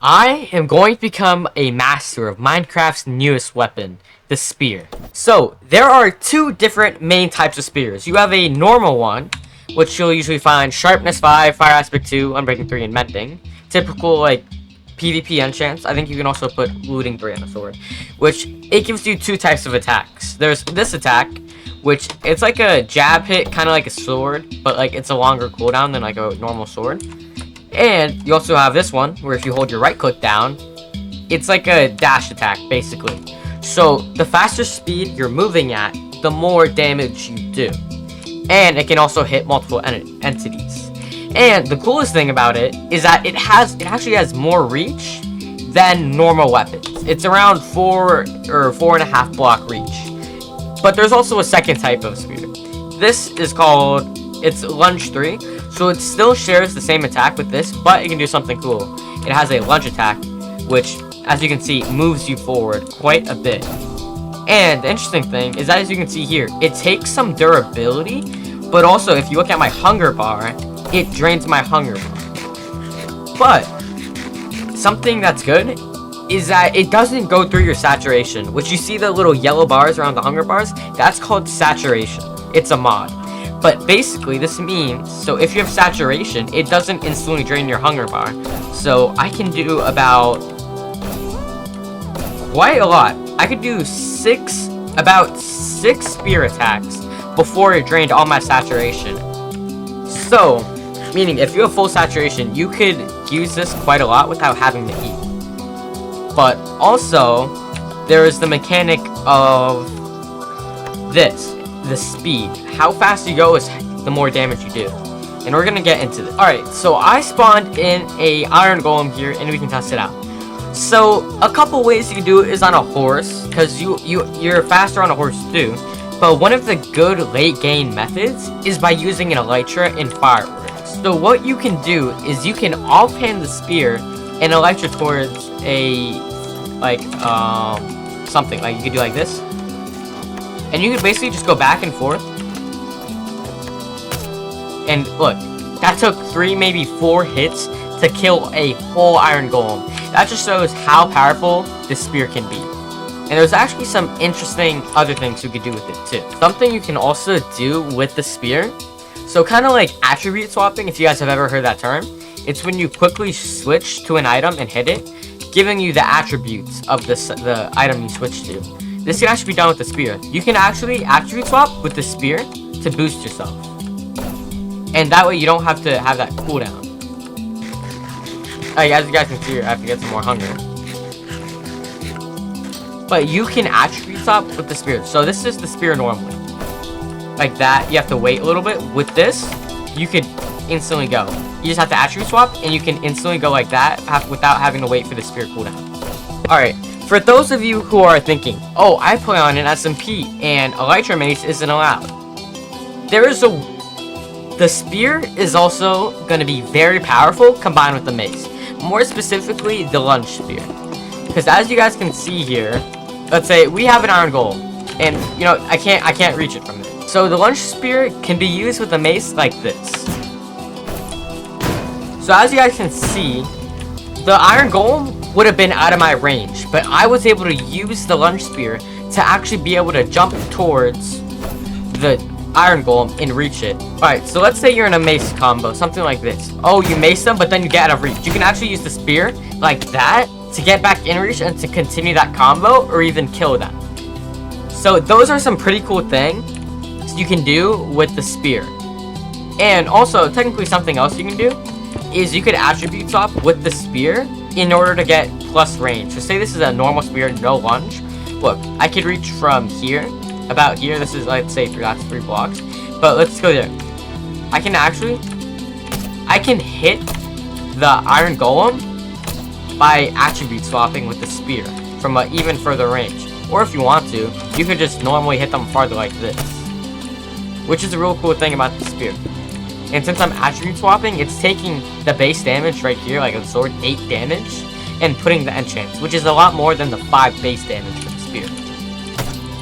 I am going to become a master of Minecraft's newest weapon, the spear. So, there are two different main types of spears. You have a normal one, which you'll usually find sharpness 5, fire aspect 2, unbreaking 3, and mending. Typical, like, PvP enchants. I think you can also put looting 3 on a sword, which it gives you two types of attacks. There's this attack, which it's like a jab hit, kind of like a sword, but like it's a longer cooldown than like a normal sword. And you also have this one, where if you hold your right click down, it's like a dash attack, basically. So, the faster speed you're moving at, the more damage you do. And it can also hit multiple entities. And the coolest thing about it is that it actually has more reach than normal weapons. It's around 4 or 4.5 block reach. But there's also a second type of spear. This is called, it's Lunge 3. So it still shares the same attack with this, but it can do something cool. It has a lunge attack, which, as you can see, moves you forward quite a bit. And the interesting thing is that, as you can see here, it takes some durability, but also, if you look at my hunger bar, it drains my hunger bar. But something that's good is that it doesn't go through your saturation, which you see the little yellow bars around the hunger bars. That's called saturation. It's a mod. But basically, this means, so if you have saturation, it doesn't instantly drain your hunger bar. So I can do about quite a lot. I could do about six spear attacks before it drained all my saturation. So, meaning if you have full saturation, you could use this quite a lot without having to eat. But also, there is the mechanic of this. The speed. How fast you go is the more damage you do. And we're gonna get into this. Alright, so I spawned in a iron golem here and we can test it out. So a couple ways you can do it is on a horse, because you're faster on a horse too. But one of the good late game methods is by using an elytra and fireworks. So what you can do is you can offhand the spear and elytra towards a something. Like you could do like this. And you can basically just go back and forth. And look, that took 3, maybe 4 hits to kill a whole iron golem. That just shows how powerful this spear can be. And there's actually some interesting other things you could do with it too. Something you can also do with the spear, so kind of like attribute swapping, if you guys have ever heard that term. It's when you quickly switch to an item and hit it, giving you the attributes of the item you switch to. This can actually be done with the spear. You can actually attribute swap with the spear to boost yourself. And that way you don't have to have that cooldown. As you guys can see, I have to get some more hunger. But you can attribute swap with the spear. So this is the spear normally. Like that, you have to wait a little bit. With this, you could instantly go. You just have to attribute swap and you can instantly go like that without having to wait for the spear cooldown. Alright. For those of you who are thinking, oh, I play on an SMP and elytra mace isn't allowed. The spear is also going to be very powerful combined with the mace. More specifically, the lunge spear. Because as you guys can see here, let's say we have an iron golem, and you know I can't reach it from there. So the lunge spear can be used with a mace like this. So as you guys can see, the iron golem would have been out of my range, but I was able to use the lunge spear to actually be able to jump towards the iron golem and reach it. Alright, so let's say you're in a mace combo, something like this. Oh, you mace them, but then you get out of reach. You can actually use the spear like that to get back in reach and to continue that combo or even kill them. So those are some pretty cool things you can do with the spear. And also, technically something else you can do is you could attribute swap with the spear in order to get plus range. So say this is a normal spear, no lunge. Look, I could reach from here, about here. This is, let's say, that's 3 blocks. But let's go there. I can hit the iron golem by attribute swapping with the spear from an even further range. Or if you want to, you could just normally hit them farther like this, which is a real cool thing about the spear. And since I'm attribute swapping, it's taking the base damage right here, like a sword, 8 damage, and putting the enchants, which is a lot more than the 5 base damage for the spear.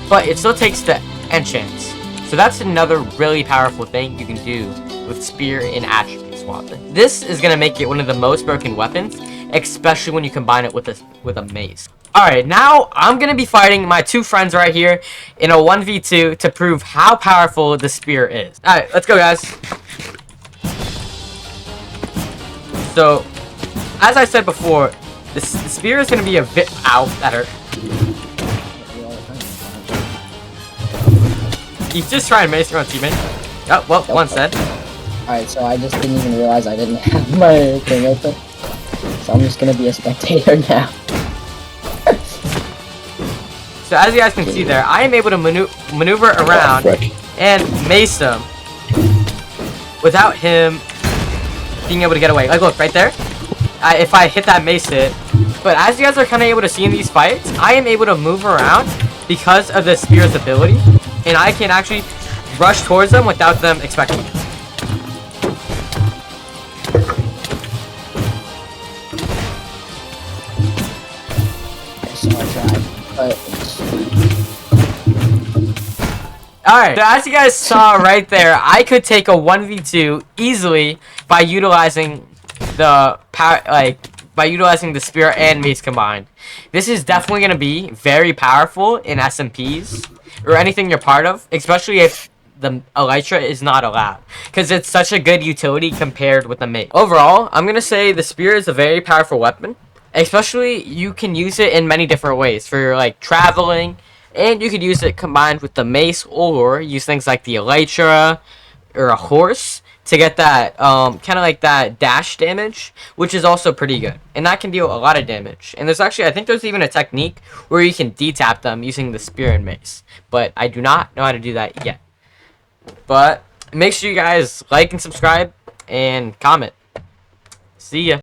But it still takes the enchants. So that's another really powerful thing you can do with spear and attribute swapping. This is going to make it one of the most broken weapons, especially when you combine it with a mace. Alright, now I'm gonna be fighting my two friends right here in a 1v2 to prove how powerful the spear is. Alright, let's go, guys. So, as I said before, the spear is gonna be a bit... Ow, that hurt. He's just trying to mace your own teammate. Oh, well, one's dead. Alright, so I just didn't even realize I didn't have my thing open. So I'm just gonna be a spectator now. So as you guys can see there, I am able to maneuver around and mace him without him being able to get away. Like, look, right there. If I hit that mace hit. But as you guys are kind of able to see in these fights, I am able to move around because of the spear's ability. And I can actually rush towards them without them expecting it. So I tried, but... Alright, so as you guys saw right there, I could take a 1v2 easily by utilizing the power, by utilizing the spear and mace combined. This is definitely going to be very powerful in SMPs or anything you're part of, especially if the elytra is not allowed, because it's such a good utility compared with the mace. Overall, I'm going to say the spear is a very powerful weapon, especially you can use it in many different ways for like traveling. And you could use it combined with the mace, or use things like the elytra or a horse to get that kind of like that dash damage, which is also pretty good. And that can deal a lot of damage. And there's actually, I think there's even a technique where you can detap them using the spear and mace. But I do not know how to do that yet. But make sure you guys like and subscribe and comment. See ya.